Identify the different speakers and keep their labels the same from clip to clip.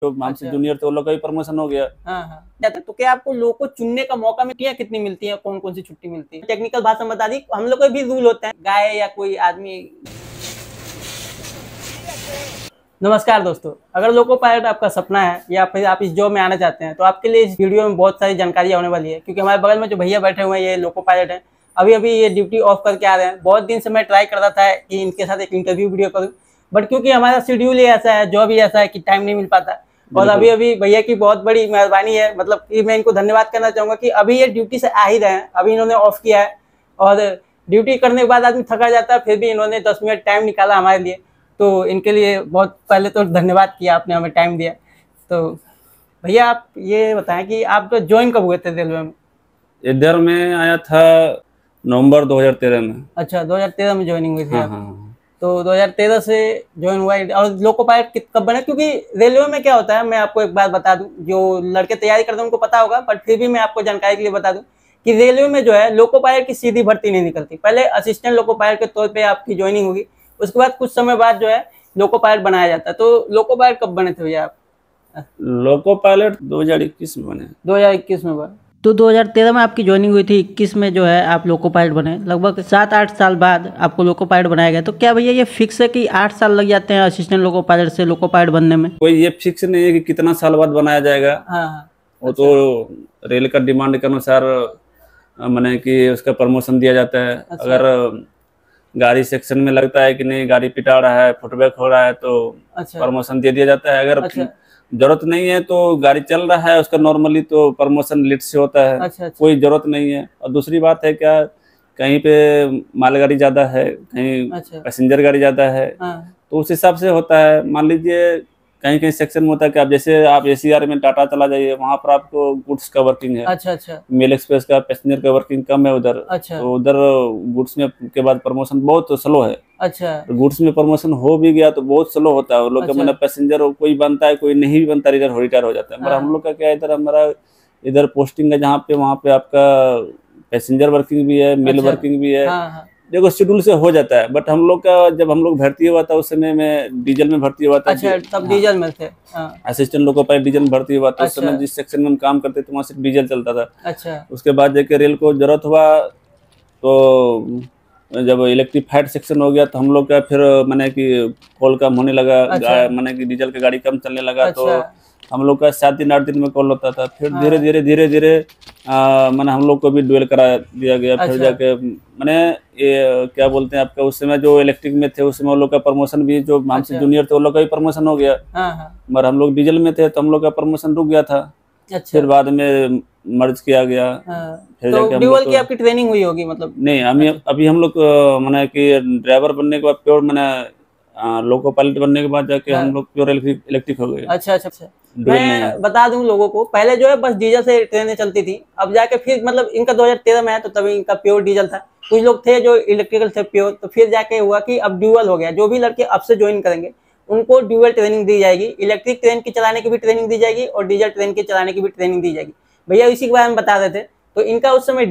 Speaker 1: जो हमसे जूनियर थे वो लोग का भी प्रमोशन हो गया।
Speaker 2: हाँ। तो क्या आपको लोगों को चुनने का मौका मिलती कितनी मिलती है, कौन कौन सी छुट्टी मिलती है? टेक्निकल भाषा में बता दी, हम लोग को भी रूल होते हैं, गाय या कोई आदमी। नमस्कार दोस्तों, अगर लोको पायलट आपका सपना है या फिर आप इस जॉब में आना चाहते हैं तो आपके लिए इस वीडियो में बहुत सारी जानकारी होने वाली है, क्योंकि हमारे बगल में जो भैया बैठे हुए हैं ये लोको पायलट हैं। अभी अभी ये ड्यूटी ऑफ करके आ रहे हैं। बहुत दिन से मैं ट्राई कर रहा था कि इनके साथ एक इंटरव्यू वीडियो करूँ, बट क्योंकि हमारा शेड्यूल ही ऐसा है, जॉब ही ऐसा है कि टाइम नहीं मिल पाता। और अभी अभी भैया की बहुत बड़ी मेहरबानी है, मतलब कि मैं इनको धन्यवाद करना चाहूँगा कि अभी ये ड्यूटी से आ ही रहे हैं, अभी इन्होंने ऑफ किया है। और ड्यूटी करने के बाद आदमी थका जाता है, फिर भी इन्होंने 10 मिनट टाइम निकाला हमारे लिए, तो इनके लिए बहुत पहले तो धन्यवाद किया, आपने हमें टाइम दिया। तो भैया आप ये बताएं कि आप तो ज्वाइन कब हुए थे रेलवे में?
Speaker 1: इधर में आया था नवंबर 2013 में।
Speaker 2: अच्छा, 2013 में ज्वाइनिंग हुई थी।
Speaker 1: हाँ।
Speaker 2: तो 2013 से ज्वाइन हुआ। और लोको पायलट कब बने? क्योंकि रेलवे में क्या होता है, मैं आपको एक बात बता दूं, जो लड़के तैयारी करते हैं उनको पता होगा, बट फिर भी मैं आपको जानकारी के लिए बता दूं कि रेलवे में जो है लोको पायलट की सीधी भर्ती नहीं निकलती। पहले असिस्टेंट लोको पायलट के तौर पर आपकी ज्वाइनिंग होगी, उसके बाद कुछ समय बाद जो है लोको पायलट बनाया जाता है। तो लोको पायलट कब बने थे भैया आप?
Speaker 1: लोको पायलट 2021 में बने।
Speaker 2: 2021 में बने। तो 2013 में आपकी ज्वाइनिंग हुई थी, 21 में जो है आप लोको पायलट बने। लगभग 7-8 साल बाद आपको लोको पायलट बनाया गया। तो क्या भैया ये फिक्स है कि 8 साल लग जाते हैं असिस्टेंट लोको पायलट से लोको पायलट बनने में?
Speaker 1: कोई ये फिक्स नहीं है कि कितना साल बाद बनाया जाएगा।
Speaker 2: हाँ।
Speaker 1: वो तो रेल का डिमांड के अनुसार माने कि उसका प्रमोशन दिया जाता है। अगर गाड़ी सेक्शन में लगता है कि नहीं, गाड़ी पिटा रहा है, फुटबैक हो रहा है, तो प्रमोशन दे दिया जाता है। अगर जरूरत नहीं है तो गाड़ी चल रहा है उसका नॉर्मली, तो प्रमोशन लेट से होता है। कोई जरूरत नहीं है। और दूसरी बात है क्या, कहीं पे मालगाड़ी ज्यादा है, कहीं पैसेंजर गाड़ी ज्यादा है, तो उस हिसाब से होता है। मान लीजिए कहीं कहीं सेक्शन में होता है कि आप जैसे आप एसीआर में टाटा चला जाइए, वहाँ पर आपको गुड्स का वर्किंग है। मेल एक्सप्रेस का पैसेंजर का वर्किंग कम है उधर। तो उधर गुड्स में के बाद प्रमोशन बहुत स्लो है। तो गुड्स में प्रमोशन हो भी गया तो बहुत स्लो होता है। वो लोग का मतलब पैसेंजर कोई बनता है, कोई नहीं भी बनता, इधर रिटायर हो जाता है। मगर हम लोग का क्या, इधर हमारा इधर पोस्टिंग है जहाँ पे, वहाँ पे आपका पैसेंजर वर्किंग भी है, मेल वर्किंग भी है। देखो शेड्यूल से हो जाता है। बट हम लोग का जब हम लोग भर्ती हुआ था उस समय में डीजल में भर्ती हुआ था।
Speaker 2: तब डीजल में थे।
Speaker 1: असिस्टेंट लोको पायलट डीजल में भर्ती हुआ था। उस समय जिस सेक्शन में हम काम करते थे वहाँ सिर्फ डीजल चलता था। उसके बाद जाके रेल को जरूरत हुआ, तो जब इलेक्ट्रीफाइड सेक्शन हो गया तो हम लोग का फिर माने कि कॉल कम होने लगा, माने कि डीजल की गाड़ी कम चलने लगा। तो हम लोग का 7 दिन 8 दिन में कॉल होता था। फिर धीरे धीरे माने हम लोग को भी ड्यूल करा दिया गया। फिर जाके माने ये क्या बोलते हैं आपका, उस समय जो इलेक्ट्रिक में थे उस समय वो लोग का प्रमोशन भी, जो हमसे जूनियर थे वो लोग का भी प्रमोशन हो गया। मगर हम लोग डीजल में थे तो हम लोग का प्रमोशन रुक गया था। फिर बाद में मर्ज किया गया। फिर
Speaker 2: तो ड्यूल की आपकी ट्रेनिंग हुई होगी? मतलब
Speaker 1: नहीं, अभी हम लोग माने कि ड्राइवर बनने के बाद प्योर माने लोको पायलट बनने के बाद जाके हम लोग प्योर इलेक्ट्रिक हो गए।
Speaker 2: अच्छा। मैं बता दूं लोगों को, पहले जो है बस डीजल से ट्रेनें चलती थी, अब जाके फिर मतलब इनका 2013 में है तो तभी इनका प्योर डीजल था। कुछ लोग थे जो इलेक्ट्रिकल थे प्योर, तो फिर जाके हुआ कि अब ड्यूअल हो गया। जो भी लड़के अब से ज्वाइन करेंगे उनको ड्यूअल ट्रेनिंग दी जाएगी। इलेक्ट्रिक ट्रेन की चलाने की भी ट्रेनिंग दी जाएगी और डीजल ट्रेन के चलाने की भी ट्रेनिंग दी जाएगी। भैया इसी के बारे में बता रहे थे। तो इनका उस समय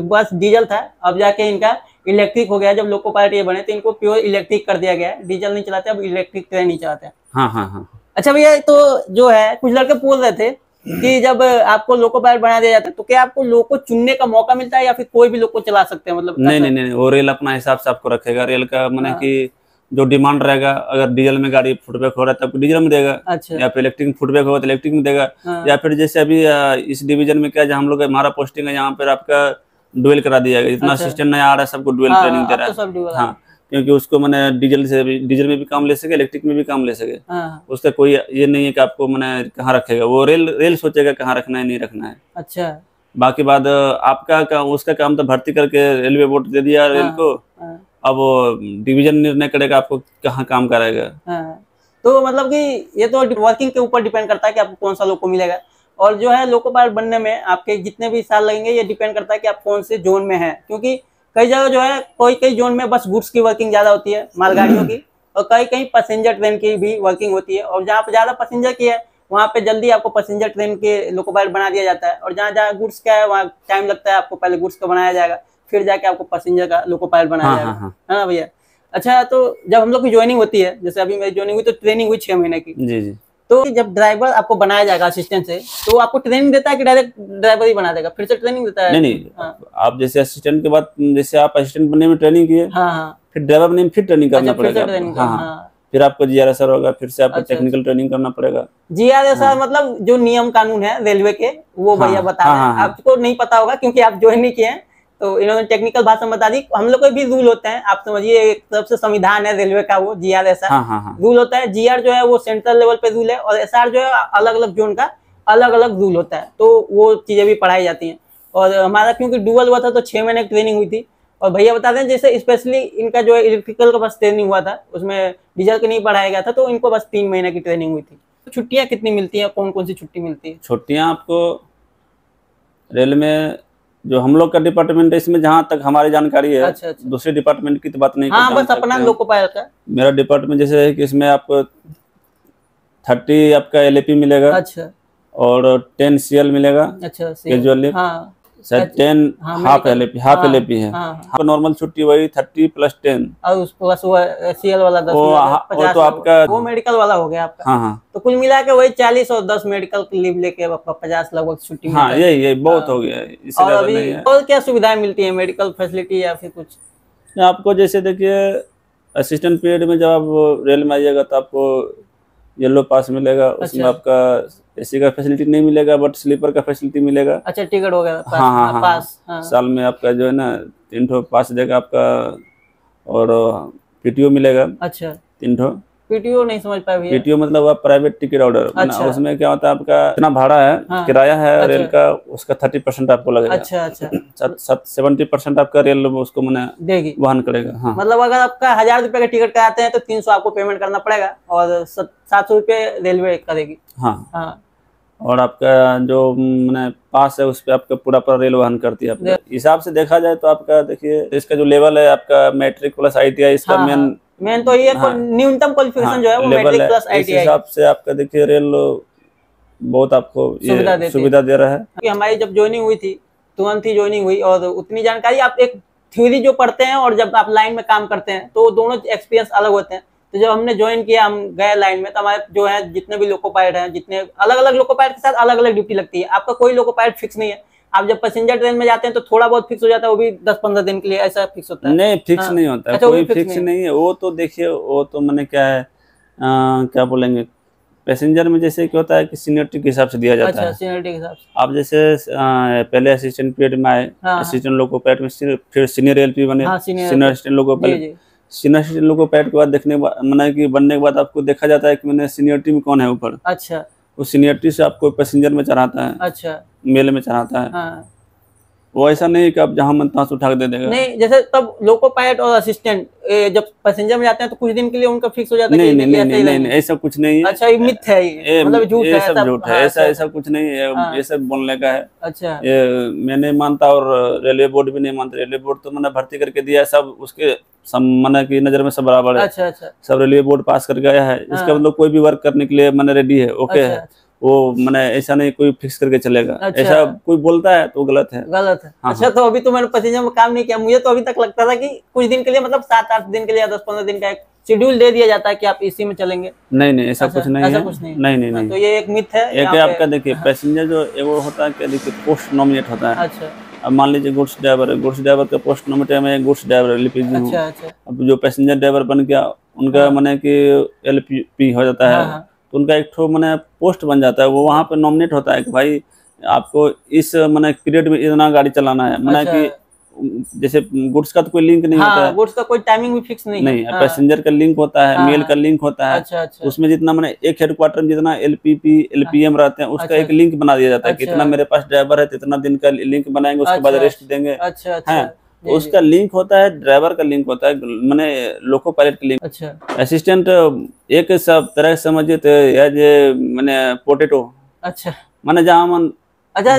Speaker 2: बस डीजल था, अब जाके इनका इलेक्ट्रिक हो गया। जब लोको पायलट ये बने तो इनको प्योर इलेक्ट्रिक कर दिया गया है। डीजल नहीं चलाते, अब इलेक्ट्रिक ट्रेन ही चलाते हैं।
Speaker 1: हाँ।
Speaker 2: अच्छा भैया, तो जो है कुछ लड़के पूछ रहे थे कि जब आपको लोको पायलट बना दिया जाता है तो क्या आपको लोको चुनने का मौका मिलता है या फिर कोई भी लोको चला सकते हैं? मतलब
Speaker 1: नहीं, वो रेल अपना हिसाब से आपको रखेगा। रेल का माने कि जो डिमांड रहेगा, अगर डीजल में गाड़ी फुटबैक हो रहा है तब डीजल में देगा। या फिर इलेक्ट्रिक फुटबैक होगा तो इलेक्ट्रिक में देगा। या फिर जैसे अभी इस डिवीजन में क्या, जहाँ हम लोग हमारा पोस्टिंग है, यहाँ पर आपका डुएल करा दिया गया। जितना असिस्टेंट नया आ रहा है सबको डुएल ट्रेनिंग दे रहा है। हाँ, क्योंकि उसको मैंने डीजल में भी काम ले सके, इलेक्ट्रिक में भी काम ले सके। उसका कोई ये नहीं है कि आपको मैंने कहाँ रखेगा। वो रेल सोचेगा कहाँ रखना है, नहीं रखना है।
Speaker 2: अच्छा,
Speaker 1: बाकी बाद आपका काम, उसका काम तो भर्ती करके रेलवे बोर्ड दे दिया रेल को। अब डिवीजन निर्णय करेगा आपको कहाँ काम कराएगा।
Speaker 2: तो मतलब कि ये तो वर्किंग के ऊपर डिपेंड करता है कि आपको कौन सा लोको मिलेगा। और जो है लोको पायलट बनने में आपके जितने भी साल लगेंगे ये डिपेंड करता है कि आप कौन से जोन में हैं। क्योंकि कई जगह जो है कई जोन में बस गुड्स की वर्किंग ज्यादा होती है, मालगाड़ियों की, और कहीं पैसेंजर ट्रेन की भी वर्किंग होती है। और जहाँ पे ज्यादा पैसेंजर की है वहाँ पे जल्दी आपको पैसेंजर ट्रेन के लोको पायलट बना दिया जाता है। और जहाँ गुड्स का है वहाँ टाइम लगता है, आपको पहले गुड्स का बनाया जाएगा, फिर जाके आपको पैसेंजर का लोको पायलट बनाया जाएगा। है ना भैया? अच्छा, तो जब हम लोग की ज्वाइनिंग होती है, जैसे अभी मेरी ज्वाइनिंग हुई तो ट्रेनिंग हुई 6 महीने की।
Speaker 1: जी।
Speaker 2: तो जब ड्राइवर आपको बनाया जाएगा असिस्टेंट से, तो आपको ट्रेनिंग देता है कि डायरेक्ट ड्राइवर ही बना देगा, फिर से ट्रेनिंग देता है?
Speaker 1: नहीं, आप जैसे असिस्टेंट के बाद, जैसे आप असिस्टेंट बनने में ट्रेनिंग किए,
Speaker 2: हाँ,
Speaker 1: फिर ड्राइवर बनने में फिर ट्रेनिंग करना पड़ेगा।
Speaker 2: हाँ,
Speaker 1: फिर आपको जीआरएसआर होगा, फिर से आपको टेक्निकल ट्रेनिंग करना पड़ेगा।
Speaker 2: जीआरएसआर मतलब जो नियम कानून है रेलवे के, वो भैया बता रहे हैं। आपको नहीं पता होगा क्योंकि आप ज्वाइन नहीं किए हैं, तो इन्होंने टेक्निकल भाषा में बता दी। हम लोग के भी रूल होते हैं, आप समझिए, एक तरफ से संविधान है रेलवे का, वो जीआरएसआर रूल होता है। जीआर जो है वो सेंट्रल लेवल पे रूल है, और एसआर जो है अलग अलग जोन का अलग अलग रूल होता है, तो वो चीजें भी पढ़ाई जाती हैं। और हमारा क्योंकि डुअल हुआ था तो 6 महीने की ट्रेनिंग हुई थी। और भैया बताते हैं जैसे स्पेशली इनका जो है इलेक्ट्रिकल का बस ट्रेनिंग हुआ था, उसमें डीजल का नहीं पढ़ाया गया था, तो इनको बस 3 महीने की ट्रेनिंग हुई थी। छुट्टियां कितनी मिलती हैं, कौन कौन सी छुट्टी मिलती है?
Speaker 1: छुट्टियां आपको रेल में, जो हम लोग का डिपार्टमेंट है, इसमें जहाँ तक हमारी जानकारी है,
Speaker 2: अच्छा।
Speaker 1: दूसरे डिपार्टमेंट की तो बात नहीं
Speaker 2: हाँ, बस अपना लोको पायलट का।
Speaker 1: मेरा डिपार्टमेंट जैसे है कि इसमें आपको 30 आपका एलएपी मिलेगा।
Speaker 2: अच्छा।
Speaker 1: और 10 सीएल मिलेगा।
Speaker 2: अच्छा,
Speaker 1: कैजुअल शायद 10 हाफ एलएपी है। नॉर्मल छुट्टी वही 30 + 10, और
Speaker 2: उस प्लस वो सीएल वाला 10,
Speaker 1: वो तो आपका
Speaker 2: वो मेडिकल वाला हो गया आपका।
Speaker 1: हाँ,
Speaker 2: तो कुल मिला के वही 40 और 10 मेडिकल की लीव लेके आपका 50 लगभग छुट्टी।
Speaker 1: हाँ, यही बहुत हो गया।
Speaker 2: और अभी और क्या सुविधाएं मिलती है, मेडिकल फैसिलिटी या फिर कुछ?
Speaker 1: आपको जैसे देखिए, असिस्टेंट पीरियड में जब आप रेल में आइएगा तो आपको येलो पास मिलेगा। उसमें आपका एसी का फैसिलिटी नहीं मिलेगा, बट स्लीपर का फैसिलिटी मिलेगा।
Speaker 2: अच्छा, टिकट हो गया पास।
Speaker 1: हाँ,
Speaker 2: पास।
Speaker 1: साल में आपका जो है ना 3 ठो पास देगा आपका, और पीटीओ मिलेगा।
Speaker 2: अच्छा,
Speaker 1: 3 ठो।
Speaker 2: पीटीओ नहीं समझ पाए भैया।
Speaker 1: पीटीओ मतलब आप प्राइवेट टिकट ऑर्डर। अच्छा। उसमें क्या होता है, आपका इतना भाड़ा है, किराया है रेल का, उसका 30% आपको लगेगा। अच्छा। 70% आपका रेल उसको मैंने देगी, वहन करेगा। हाँ,
Speaker 2: मतलब अगर आपका 1000 रुपए का टिकट कराते हैं तो 300 आपको पेमेंट करना पड़ेगा, और 700 रुपए रेलवे करेगी।
Speaker 1: हाँ। और आपका जो मैंने पास है, उस पर आपका पूरा रेल वहन करती है। आपका हिसाब से देखा जाए तो आपका देखिए, इसका जो लेवल है आपका मैट्रिक प्लस ITI, इसका
Speaker 2: मेन तो ये न्यूनतम क्वालिफिकेशन जो है वो मैट्रिक प्लस ITI।
Speaker 1: इस हिसाब से आपका देखिए रेल बहुत आपको सुविधा दे रहा है।
Speaker 2: हमारी जब ज्वाइनिंग हुई थी, तुरंत ही ज्वाइनिंग हुई, और उतनी जानकारी, आप एक थ्योरी जो पढ़ते हैं और जब आप लाइन में काम करते हैं तो दोनों एक्सपीरियंस अलग होते हैं। तो जब हमने ज्वाइन किया, हम गए लाइन में, तो हमारे जो है जितने भी लोको पायलट हैं, जितने अलग अलग लोको पायलट के साथ अलग अलग ड्यूटी लगती है। आपका कोई लोको पायलट फिक्स नहीं है। आप जब पैसेंजर ट्रेन में जाते हैं तो थोड़ा बहुत फिक्स हो जाता है, वो भी 10-15 दिन के लिए, ऐसा फिक्स होता है?
Speaker 1: नहीं, फिक्स नहीं होता है। कोई फिक्स नहीं है। वो तो देखिए, वो तो मैंने क्या है, क्या बोलेंगे, पैसेंजर में जैसे क्या होता है कि सीनियरिटी के हिसाब से दिया जाता है।
Speaker 2: सीनियरिटी के हिसाब से
Speaker 1: आप जैसे पहले असिस्टेंट पीरियड में आए, असिस्टेंट लोको पायलट में, फिर सीनियर एलपी बने, senior assistant loco pilot. Senior assistant loco pilot के बाद देखने माना कि बनने के बाद आपको देखा जाता है कि मैंने सीनियरिटी में कौन है ऊपर।
Speaker 2: अच्छा।
Speaker 1: उस सीनियरिटी से आपको पैसेंजर में चढ़ाता है।
Speaker 2: अच्छा।
Speaker 1: मेल में चढ़ाता है। वो ऐसा नहीं कि आप जहाँ मन तहाँ से उठा के दे देगा।
Speaker 2: नहीं, जैसे तब लोको पायलट और असिस्टेंट जब पैसेंजर में जाते हैं तो कुछ दिन के लिए उनका फिक्स हो जाता है?
Speaker 1: नहीं, ऐसा कुछ नहीं है।
Speaker 2: अच्छा, ये मिथ है, ये मतलब झूठ है?
Speaker 1: सब झूठ है। ऐसा कुछ नहीं है, ये सब बोलने का है।
Speaker 2: अच्छा।
Speaker 1: ये मैं नहीं मानता, और रेलवे बोर्ड भी नहीं मानता। रेलवे बोर्ड तो मैंने भर्ती करके दिया है, सब उसके मैंने की नजर में सब बराबर है।
Speaker 2: अच्छा।
Speaker 1: सब रेलवे बोर्ड पास करके आया है। इसका मतलब कोई भी वर्क करने के लिए मैंने रेडी है, ओके है। वो मैंने ऐसा नहीं कोई फिक्स करके चलेगा। अच्छा। ऐसा कोई बोलता है तो गलत है। अच्छा, तो अभी तो मैंने पैसेंजर में काम नहीं किया, मुझे तो अभी तक लगता था कि कुछ दिन के लिए, मतलब 7-8 दिन के लिए या 10-15 दिन का एक शेड्यूल दे दिया जाता है कि आप इसी में चलेंगे। नहीं, ऐसा कुछ नहीं है। नहीं।
Speaker 2: तो ये एक मिथ है।
Speaker 1: एक आपका देखिए, पैसेंजर जो वो होता है क्या, देखिए पोस्ट नॉमिनेट होता है।
Speaker 2: अच्छा।
Speaker 1: अब मान लीजिए गुड्स ड्राइवर है, गुड्स ड्राइवर का पोस्ट नॉमिनेट में गुड्स ड्राइवर LPG हूँ।
Speaker 2: अच्छा।
Speaker 1: अब जो पैसेंजर ड्राइवर बन गया, उनका माने कि LPP हो जाता है, तो उनका एक ठो मैंने पोस्ट बन जाता है। वो वहाँ पे नॉमिनेट होता है कि भाई आपको इस मैंने पीरियड में इतना गाड़ी चलाना है। मैंने कि जैसे गुड्स का तो कोई लिंक नहीं होता है,
Speaker 2: गुड्स का कोई टाइमिंग भी फिक्स नहीं है।
Speaker 1: पैसेंजर का लिंक होता है, मेल का लिंक होता है।
Speaker 2: अच्छा।
Speaker 1: उसमें जितना मैंने एक हेडक्वार्टर में जितना LPP LPM रहते हैं, उसका एक लिंक बना दिया जाता है। कितना मेरे पास ड्राइवर है, इतना दिन का लिंक बनाएंगे, उसके बाद रेस्ट देंगे।
Speaker 2: अच्छा।
Speaker 1: तो उसका लिंक होता है, ड्राइवर का लिंक होता है, मैंने लोको पायलट का लिंक।
Speaker 2: अच्छा।
Speaker 1: असिस्टेंट एक सब तरह से समझिए तो मैंने पोटेटो।
Speaker 2: अच्छा।
Speaker 1: मैंने जहाँ मन
Speaker 2: अच्छा,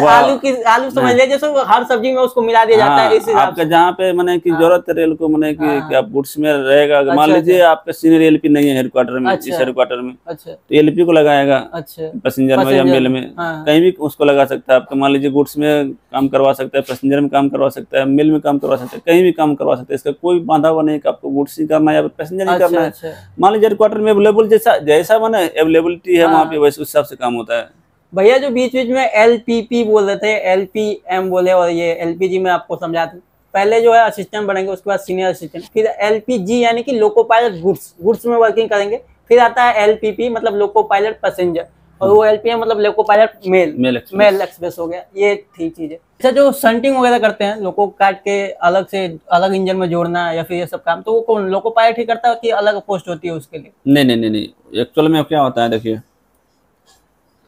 Speaker 2: आलू समझ लीजिए, जैसे हर सब्जी में उसको मिला दिया जाता है इस हिसाब
Speaker 1: आपका जहाँ पे मैंने की जरूरत है रेल को, मैंने कि आप गुड्स में रहेगा। मान लीजिए आपका सीनियर एलपी नहीं है हेडक्वार्टर में, इस हेडक्वार्टर में,
Speaker 2: अच्छा,
Speaker 1: तो एलपी को लगाएगा।
Speaker 2: अच्छा,
Speaker 1: पैसेंजर में या मेल में कहीं भी उसको लगा सकता है। आपका मान लीजिए गुड्स में काम करवा सकता है, पैसेंजर में काम करवा सकता है, मेल में काम करवा सकता है, कहीं भी काम करवा सकता है। इसका कोई बांधा हुआ नहीं कि आपको गुड्स ही करना है या पैसेंजर ही करना है। मान लीजिए हेडक्वार्टर में अवेलेबल जैसा माने अवेलेबिलिटी है वहाँ पे, वैसे उस हिसाब से काम होता है।
Speaker 2: भैया जो बीच बीच में LPP बोल रहे थे, LPM बोले और ये LPG में आपको समझाते, पहले जो है असिस्टेंट बनेंगे, उसके बाद सीनियर असिस्टेंट, फिर LPG यानी कि लोको पायलट गुड्स में वर्किंग करेंगे, फिर आता है LPP मतलब लोको पायलट पैसेंजर, और वो LPM मतलब लोको पायलट मेल एक्सप्रेस हो गया। ये ठीक चीज है। अच्छा, जो संटिंग वगैरह करते हैं, लोको काट के अलग से अलग इंजन में जोड़ना या फिर ये सब काम, तो वो कौन लोको पायलट ही करता है कि अलग पोस्ट होती है उसके लिए?
Speaker 1: नहीं, एक्चुअल में क्या होता है, देखिए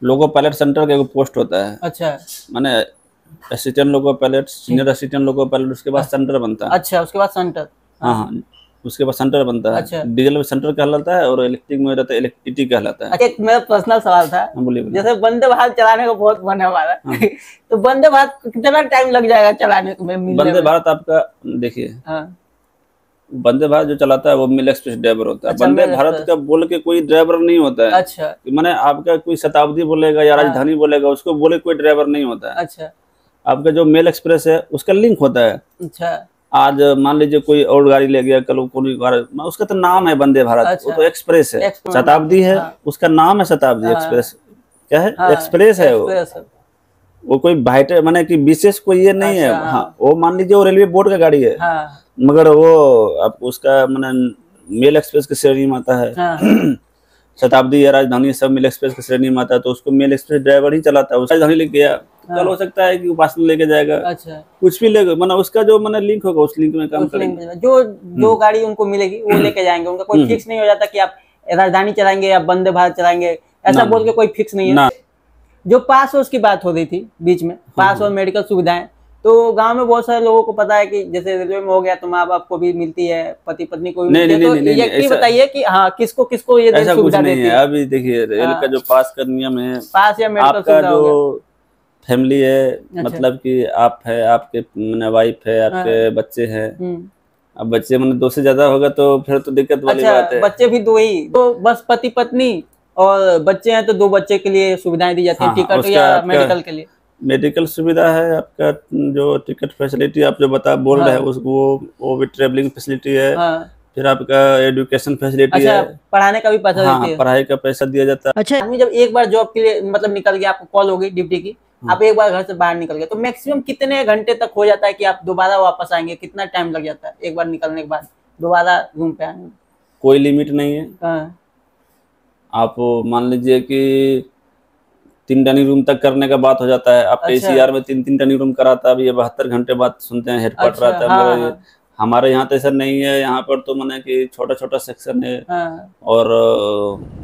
Speaker 1: लोको पायलट सेंटर का एक पोस्ट होता है।
Speaker 2: अच्छा,
Speaker 1: माने assistant loco pilot, senior assistant loco pilot, उसके बाद सेंटर बनता है।
Speaker 2: अच्छा, उसके बाद सेंटर,
Speaker 1: हाँ, उसके बाद सेंटर बनता है।
Speaker 2: अच्छा,
Speaker 1: डीजल में सेंटर कहलाता है और इलेक्ट्रिक में रहता है इलेक्ट्रिसिटी कहलाता है।
Speaker 2: एक मेरा पर्सनल सवाल था,
Speaker 1: बोलिए।
Speaker 2: जैसे वंदे भारत चलाने का बहुत मन है हमारा, तो वंदे भारत कितना टाइम लग जाएगा चलाने में?
Speaker 1: वंदे भारत आपका देखिए, वंदे भारत जो चलाता है वो मेल एक्सप्रेस ड्राइवर होता है। वंदे भारत का बोल के कोई ड्राइवर नहीं होता है।
Speaker 2: अच्छा,
Speaker 1: माने आपका कोई शताब्दी बोलेगा या राजधानी बोलेगा, उसको बोले कोई ड्राइवर नहीं होता है।
Speaker 2: अच्छा,
Speaker 1: आपका जो मेल एक्सप्रेस है उसका लिंक होता है।
Speaker 2: अच्छा,
Speaker 1: आज मान लीजिए कोई और गाड़ी ले गया, कल कोई उसका तो नाम है वंदे भारत। अच्छा, वो तो एक्सप्रेस है। शताब्दी है, उसका नाम है शताब्दी एक्सप्रेस। क्या है? एक्सप्रेस है वो कोई वाइट माने कि विशेष कोई ये नहीं है। हाँ, वो मान लीजिए वो रेलवे बोर्ड का गाड़ी है, मगर वो आप उसका माने मेल एक्सप्रेस की श्रेणी में आता है। शताब्दी या राजधानी सब मेल एक्सप्रेस की श्रेणी में आता है, तो उसको मेल एक्सप्रेस ड्राइवर ही चलाता है। राजधानी लेके गया, कल हो सकता है कि उपासना लेके जाएगा। अच्छा, कुछ भी लेगा, माना उसका जो माने लिंक होगा उस लिंक में काम करेंगे।
Speaker 2: जो गाड़ी उनको मिलेगी वो लेके जाएंगे, उनका कोई फिक्स नहीं हो जाता कि आप राजधानी चलाएंगे या वंदे भारत चलाएंगे, ऐसा बोल के कोई फिक्स नहीं है। जो पास की बात हो रही थी बीच में, पास और मेडिकल सुविधाएं, तो गांव में बहुत सारे लोगों को पता है कि जैसे रेलवे में हो गया तो माँ बाप को भी मिलती है, पति पत्नी को भी मिलती है, तो ये बताइए कि हाँ किसको ये सुविधा देती है?
Speaker 1: अभी देखिए रेल का जो पास का नियम है,
Speaker 2: पास या मेडिकल
Speaker 1: आपका जो फैमिली है, मतलब कि आप है, आपके वाइफ है, आपके बच्चे हैं। अब बच्चे मैंने 2 से ज्यादा होगा तो फिर तो दिक्कत वाली बात है।
Speaker 2: बच्चे भी 2 ही, तो बस पति पत्नी और बच्चे हैं तो 2 बच्चे के लिए सुविधाएं दी जाती है। टिकट या मेडिकल के लिए
Speaker 1: मेडिकल सुविधा है। आपका जो टिकट फैसिलिटी आप जो बोल रहे हैं वो भी ट्रेवलिंग फैसिलिटी है। फिर आपका एजुकेशन फैसिलिटी है,
Speaker 2: पढ़ाने का भी पैसा देती है।
Speaker 1: पढ़ाई का पैसा दिया जाता है।
Speaker 2: अच्छा, आदमी जब एक बार जॉब के लिए मतलब निकल गया, आपको कॉल होगी ड्यूटी की, आप एक बार घर से बाहर निकल गए, तो मैक्सिमम कितने घंटे तक हो जाता है कि आप दोबारा वापस आएंगे? कितना टाइम लग जाता है एक बार निकलने के बाद दोबारा रूम पे आने में?
Speaker 1: कोई लिमिट नहीं है। आप मान लीजिए कि 3 टर्निंग रूम तक करने का बात हो जाता है। आप ACR में 3 टर्निंग रूम कराता है। अब ये 72 घंटे बाद सुनते हैं हेडक्वार्टर आता है। हमारे यहाँ तो ऐसा नहीं है। यहाँ पर तो माने कि छोटा सेक्शन है, और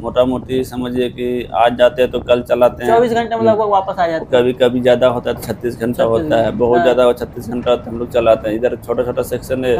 Speaker 1: मोटा मोटी समझिए कि आज जाते हैं तो कल चलाते हैं।
Speaker 2: 24 घंटे मतलब वापस आ जाते हैं।
Speaker 1: कभी कभी ज्यादा होता है 36 घंटा होता है, बहुत ज्यादा हो 36 घंटा होता है, हम लोग चलाते हैं। इधर छोटा सेक्शन है,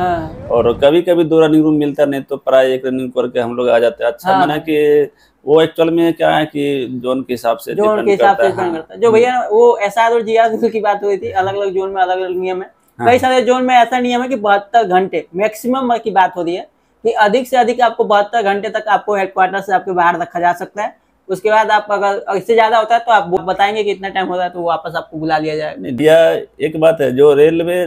Speaker 1: और कभी कभी 2 रनिंग रूम मिलता नहीं तो प्राय 1 रनिंग करके हम लोग आ जाते हैं। अच्छा, माना कि वो एक्चुअल में क्या है कि जोन के हिसाब से डिपेंड करता है।
Speaker 2: जो भैया वो SR और GR की बात हुई थी, अलग अलग जोन में अलग अलग नियम है। कई सारे जोन में ऐसा नियम है कि 72 घंटे मैक्सिमम की बात हो रही है कि अधिक से अधिक आपको 72 घंटे तक आपको हेडक्वार्टर से आपके बाहर रखा जा सकता है। उसके बाद आप अगर इससे ज्यादा होता है तो आप बताएंगे कि इतना टाइम होता है तो वापस आपको बुला लिया जाएगा।
Speaker 1: एक बात है, जो रेलवे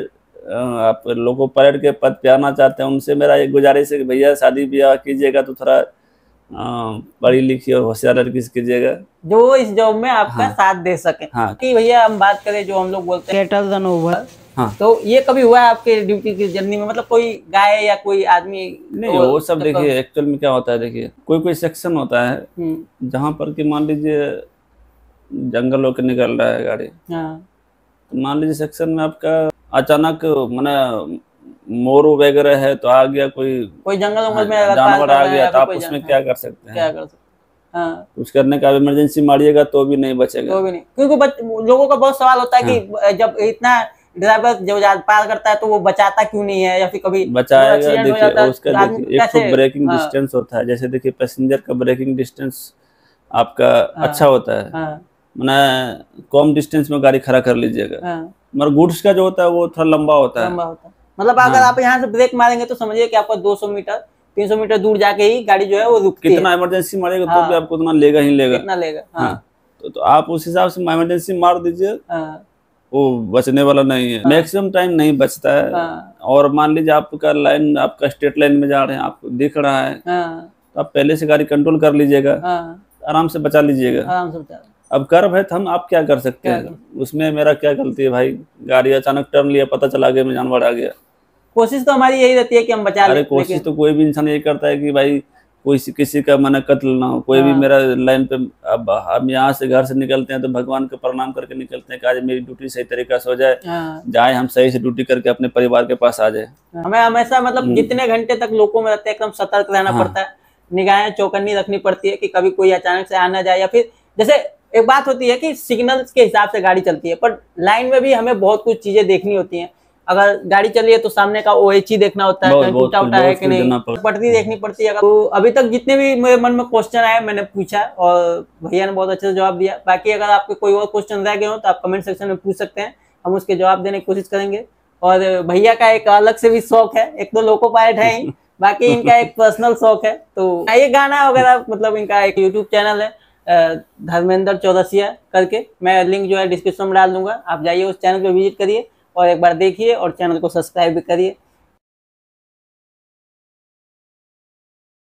Speaker 1: आप लोको पायलट के पद पे आना चाहते हैं उनसे मेरा एक गुजारिश है कि भैया शादी ब्याह कीजिएगा तो थोड़ा पढ़ी लिखी और होशियार लड़की से कीजिएगा,
Speaker 2: जो इस जॉब में आपका साथ दे सके। कि भैया हम बात करें जो हम लोग बोलते हैं सेटल रन ओवर, तो ये कभी हुआ है आपके ड्यूटी की जर्नी में? मतलब कोई गाय या कोई आदमी
Speaker 1: नहीं, वो सब देखिए एक्चुअल में क्या होता है, देखिए कोई सेक्शन होता है जहाँ पर कि मान लीजिए जंगल होकर निकल रहा है गाड़ी, तो मान लीजिए सेक्शन में आपका अचानक माने मोर वगैरह है तो आ गया, कोई जंगल में जानवर आ गया, तो आप उसमें क्या कर सकते हैं? कुछ करने का इमरजेंसी मारिएगा तो भी नहीं बचेगा।
Speaker 2: तो भी नहीं, क्योंकि लोगों का बहुत सवाल होता है कि जब इतना ड्राइवर जब पार करता है तो वो बचाता क्यों नहीं है, या फिर कभी
Speaker 1: बचाएगा। देखिए उसका देखिए एक तो ब्रेकिंग डिस्टेंस होता है। जैसे देखिए पैसेंजर का ब्रेकिंग डिस्टेंस आपका अच्छा होता है, मैंने कम डिस्टेंस में गाड़ी खड़ा कर लीजिएगा।
Speaker 2: हाँ।
Speaker 1: मगर गुड्स का जो होता है वो थोड़ा लंबा होता है।
Speaker 2: लंबा होता है, मतलब अगर आप यहाँ से ब्रेक मारेंगे तो समझिए कि आपको 200 मीटर 300 मीटर दूर जाके ही गाड़ी जो है वो रुकती है।
Speaker 1: कितना इमरजेंसी मारेगा तो भी आपको उतना लेगा ही लेगा।
Speaker 2: कितना लेगा।
Speaker 1: हाँ। तो आप उस हिसाब से इमरजेंसी मार दीजिए, वो बचने वाला नहीं है। मैक्सिमम टाइम नहीं बचता है। और मान लीजिए आपका लाइन, आपका स्ट्रेट लाइन में जा रहे हैं, आपको दिख रहा है, तो आप पहले से गाड़ी कंट्रोल कर लीजिएगा, आराम से बचा लीजिएगा।
Speaker 2: आराम से बचा।
Speaker 1: अब कर्व है तो हम आप क्या कर सकते हैं, उसमें मेरा क्या गलती है भाई? गाड़ी अचानक टर्न लिया, पता चला आगे में जानवर आ गया।
Speaker 2: कोशिश तो हमारी यही रहती है कि हम बचा लें।
Speaker 1: अरे कोशिश तो कोई भी इंसान यही करता है कि भाई कोई किसी का मन कत्ल ना हो। कोई भी मेरा लाइन पे, अब हम यहाँ से घर से निकलते हैं तो भगवान को प्रणाम करके निकलते हैं कि आज मेरी ड्यूटी सही तरीके से हो जाए, जाए हम सही से ड्यूटी करके अपने परिवार के पास आ जाए। हमें
Speaker 2: हमेशा मतलब जितने घंटे तक लोगों में रहते हैं एकदम सतर्क रहना पड़ता है, निगाहें चौकन्नी रखनी पड़ती है कि कभी कोई अचानक से आ ना जाए। या फिर जैसे एक बात होती है कि सिग्नल्स के हिसाब से गाड़ी चलती है, पर लाइन में भी हमें बहुत कुछ चीजें देखनी होती हैं। अगर गाड़ी चली है तो सामने का OH देखना होता है, कहीं टूटा उटा है कि नहीं, पटरी देखनी पड़ती है। तो अभी तक जितने भी मेरे मन में क्वेश्चन आए मैंने पूछा और भैया ने बहुत अच्छे से जवाब दिया। बाकी अगर आपके कोई और क्वेश्चन रह गए हो तो आप कमेंट सेक्शन में पूछ सकते हैं, हम उसके जवाब देने की कोशिश करेंगे। और भैया का एक अलग से भी शौक है, एक तो लोको पायलट है ही, बाकी इनका एक पर्सनल शौक है। तो ये गाना वगैरह, मतलब इनका एक यूट्यूब चैनल है धर्मेंद्र चौरसिया करके, मैं लिंक जो है डिस्क्रिप्शन में डाल दूंगा, आप जाइए उस चैनल पे विजिट करिए और एक बार देखिए और चैनल को सब्सक्राइब भी करिए।